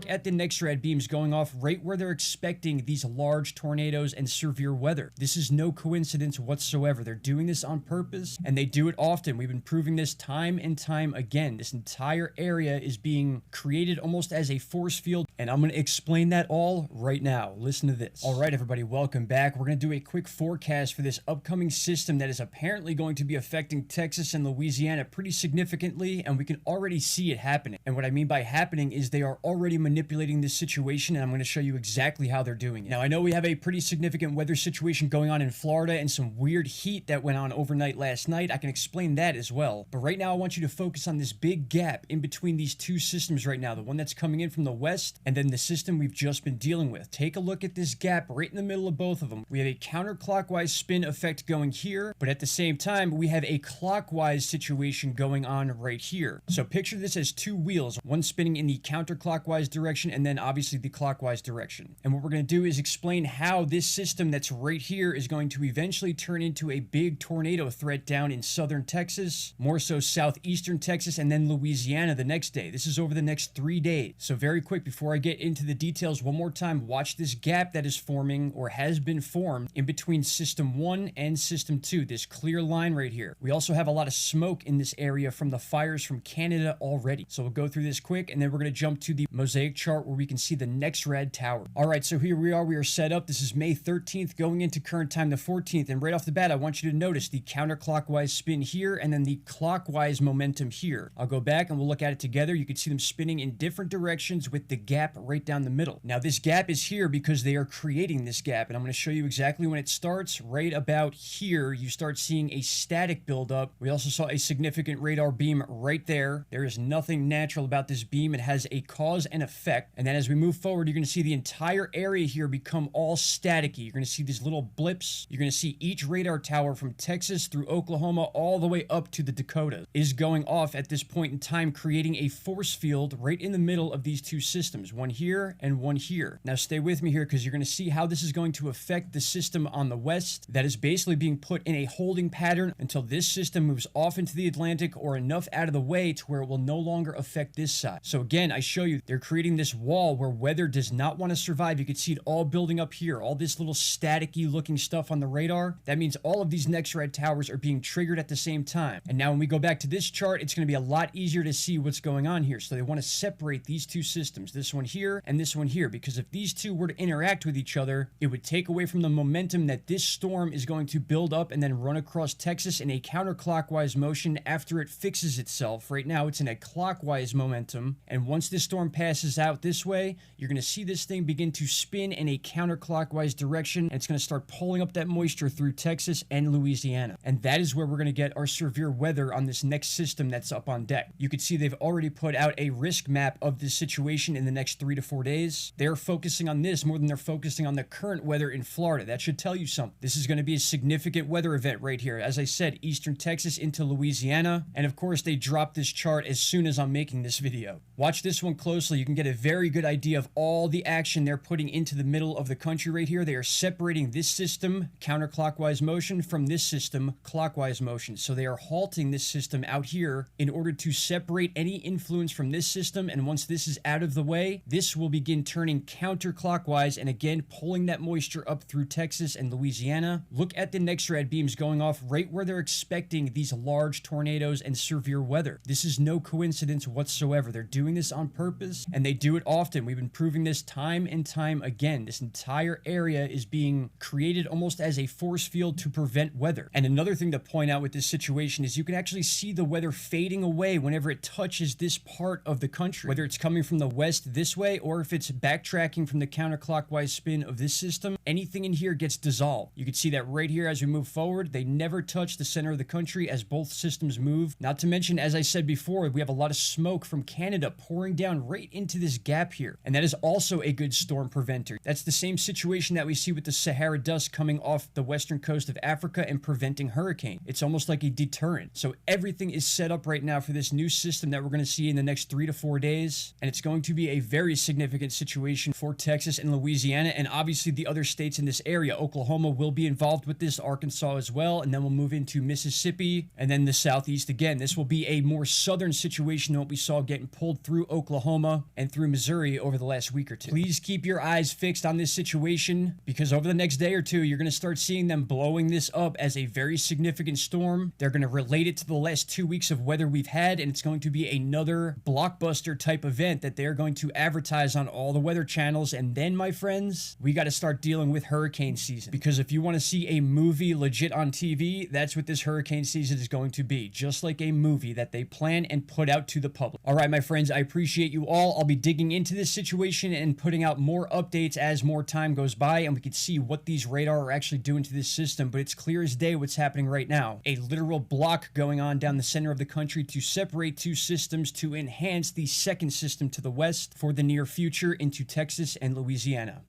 Look at the next rad beams going off right where they're expecting these large tornadoes and severe weather. This is no coincidence whatsoever. They're doing this on purpose, and they do it often. We've been proving this time and time again. This entire area is being created almost as a force field, and I'm going to explain that all right now. Listen to this. All right, everybody, welcome back. We're going to do a quick forecast for this upcoming system that is apparently going to be affecting Texas and Louisiana pretty significantly, and we can already see it happening. And what I mean by happening is they are already manipulating this situation, and I'm going to show you exactly how they're doing it. Now, I know we have a pretty significant weather situation going on in Florida and some weird heat that went on overnight last night. I can explain that as well. But right now, I want you to focus on this big gap in between these two systems right now, the one that's coming in from the west and then the system we've just been dealing with. Take a look at this gap right in the middle of both of them. We have a counterclockwise spin effect going here, but at the same time, we have a clockwise situation going on right here. So picture this as two wheels, one spinning in the counterclockwise direction and then obviously the clockwise direction. And what we're going to do is explain how this system that's right here is going to eventually turn into a big tornado threat down in southern Texas, more so southeastern Texas, and then Louisiana the next day. This is over the next 3 days. So very quick, before I get into the details one more time, watch this gap that is forming or has been formed in between system 1 and system 2, this clear line right here. We also have a lot of smoke in this area from the fires from Canada already. So we'll go through this quick, and then we're going to jump to the mosaic chart where we can see the next rad tower. All right, so here we are set up. This is May 13th going into current time the 14th, and right off the bat, I want you to notice the counterclockwise spin here and then the clockwise momentum here. I'll go back and we'll look at it together. You can see them spinning in different directions with the gap right down the middle. Now, this gap is here because they are creating this gap, and I'm going to show you exactly when it starts. Right about here, you start seeing a static buildup. We also saw a significant radar beam right there. There is nothing natural about this beam. It has a cause and effect, and then as we move forward, you're going to see the entire area here become all staticky. You're going to see these little blips. You're going to see each radar tower from Texas through Oklahoma all the way up to the Dakotas is going off at this point in time, creating a force field right in the middle of these two systems, one here and one here. Now stay with me here because you're going to see how this is going to affect the system on the west that is basically being put in a holding pattern until this system moves off into the Atlantic or enough out of the way to where it will no longer affect this side. So again, I show you they're creating this wall where weather does not want to survive. You can see it all building up here, all this little staticky looking stuff on the radar. That means all of these next rad towers are being triggered at the same time. And now when we go back to this chart, it's going to be a lot easier to see what's going on here. So they want to separate these two systems, this one here and this one here, because if these two were to interact with each other, it would take away from the momentum that this storm is going to build up and then run across Texas in a counterclockwise motion after it fixes itself. Right now, it's in a clockwise momentum, and once this storm passes out this way, you're going to see this thing begin to spin in a counterclockwise direction, and it's going to start pulling up that moisture through Texas and Louisiana. And that is where we're going to get our severe weather on this next system that's up on deck. You can see they've already put out a risk map of this situation in the next 3 to 4 days. They're focusing on this more than they're focusing on the current weather in Florida. That should tell you something. This is going to be a significant weather event right here. As I said, eastern Texas into Louisiana. And of course, they dropped this chart as soon as I'm making this video. Watch this one closely. You can get a very good idea of all the action they're putting into the middle of the country right here. They are separating this system, counterclockwise motion, from this system, clockwise motion. So they are halting this system out here in order to separate any influence from this system. And once this is out of the way, this will begin turning counterclockwise and again pulling that moisture up through Texas and Louisiana. Look at the next rad beams going off right where they're expecting these large tornadoes and severe weather. This is no coincidence whatsoever. They're doing this on purpose, and they do it often. We've been proving this time and time again. This entire area is being created almost as a force field to prevent weather. And another thing to point out with this situation is you can actually see the weather fading away whenever it touches this part of the country, whether it's coming from the west this way or if it's backtracking from the counterclockwise spin of this system. Anything in here gets dissolved. You can see that right here as we move forward. They never touch the center of the country as both systems move. Not to mention, as I said before, we have a lot of smoke from Canada pouring down right into this gap here. And that is also a good storm preventer. That's the same situation that we see with the Sahara dust coming off the western coast of Africa and preventing hurricane. It's almost like a deterrent. So everything is set up right now for this new system that we're going to see in the next 3 to 4 days. And it's going to be a very significant situation for Texas and Louisiana, and obviously the other states in this area. Oklahoma will be involved with this, Arkansas as well, and then we'll move into Mississippi and then the southeast again. This will be a more southern situation than what we saw getting pulled through Oklahoma and through Missouri over the last week or two. Please keep your eyes fixed on this situation, because over the next day or two, you're going to start seeing them blowing this up as a very significant storm. They're going to relate it to the last 2 weeks of weather we've had, and it's going to be another blockbuster type event that they're going to advertise on all the weather channels. And then, my friends, we got to start dealing with hurricane season, because if you want to see a movie legit on TV, that's what this hurricane season is going to be, just like a movie that they plan and put out to the public. All right, my friends, I appreciate you all. I'll be digging into this situation and putting out more updates as more time goes by and we can see what these radar are actually doing to this system. But it's clear as day what's happening right now. A literal block going on down the center of the country to separate two systems to enhance the second system to the west for the near future into Texas and Louisiana.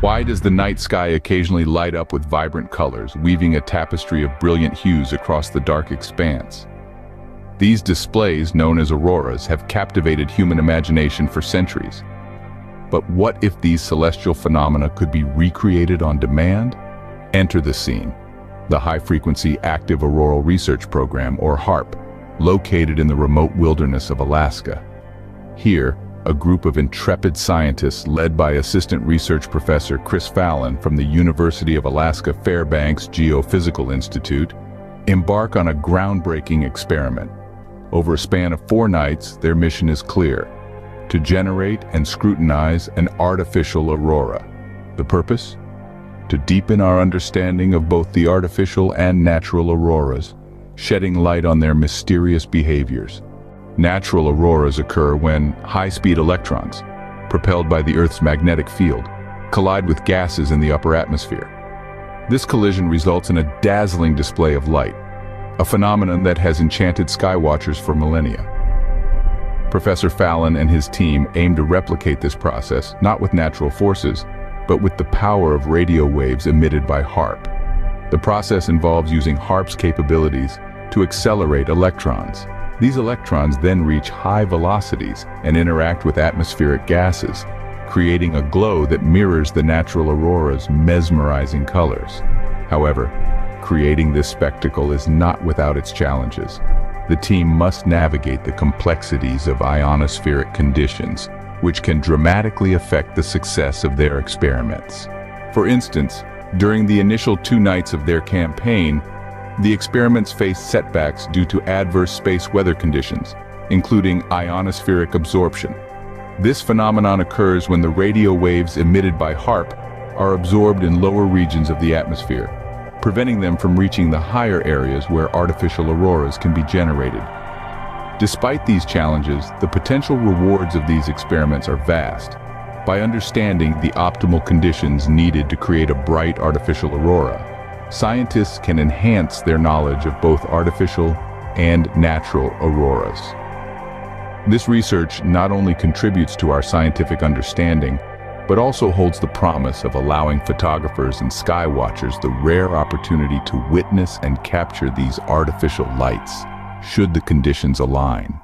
Why does the night sky occasionally light up with vibrant colors, weaving a tapestry of brilliant hues across the dark expanse? These displays, known as auroras, have captivated human imagination for centuries. But what if these celestial phenomena could be recreated on demand? Enter the scene. The High-Frequency Active Auroral Research Program, or HAARP, located in the remote wilderness of Alaska. Here, a group of intrepid scientists led by Assistant Research Professor Chris Fallon from the University of Alaska Fairbanks Geophysical Institute embark on a groundbreaking experiment. Over a span of 4 nights, their mission is clear: to generate and scrutinize an artificial aurora. The purpose? To deepen our understanding of both the artificial and natural auroras, shedding light on their mysterious behaviors. Natural auroras occur when high-speed electrons, propelled by the Earth's magnetic field, collide with gases in the upper atmosphere. This collision results in a dazzling display of light, a phenomenon that has enchanted skywatchers for millennia. Professor Fallon and his team aim to replicate this process not with natural forces, but with the power of radio waves emitted by HAARP. The process involves using HAARP's capabilities to accelerate electrons. These electrons then reach high velocities and interact with atmospheric gases, creating a glow that mirrors the natural aurora's mesmerizing colors. However, creating this spectacle is not without its challenges. The team must navigate the complexities of ionospheric conditions, which can dramatically affect the success of their experiments. For instance, during the initial 2 nights of their campaign, the experiments faced setbacks due to adverse space weather conditions, including ionospheric absorption. This phenomenon occurs when the radio waves emitted by HAARP are absorbed in lower regions of the atmosphere, preventing them from reaching the higher areas where artificial auroras can be generated. Despite these challenges, the potential rewards of these experiments are vast. By understanding the optimal conditions needed to create a bright artificial aurora, scientists can enhance their knowledge of both artificial and natural auroras. This research not only contributes to our scientific understanding, but also holds the promise of allowing photographers and sky watchers the rare opportunity to witness and capture these artificial lights, should the conditions align.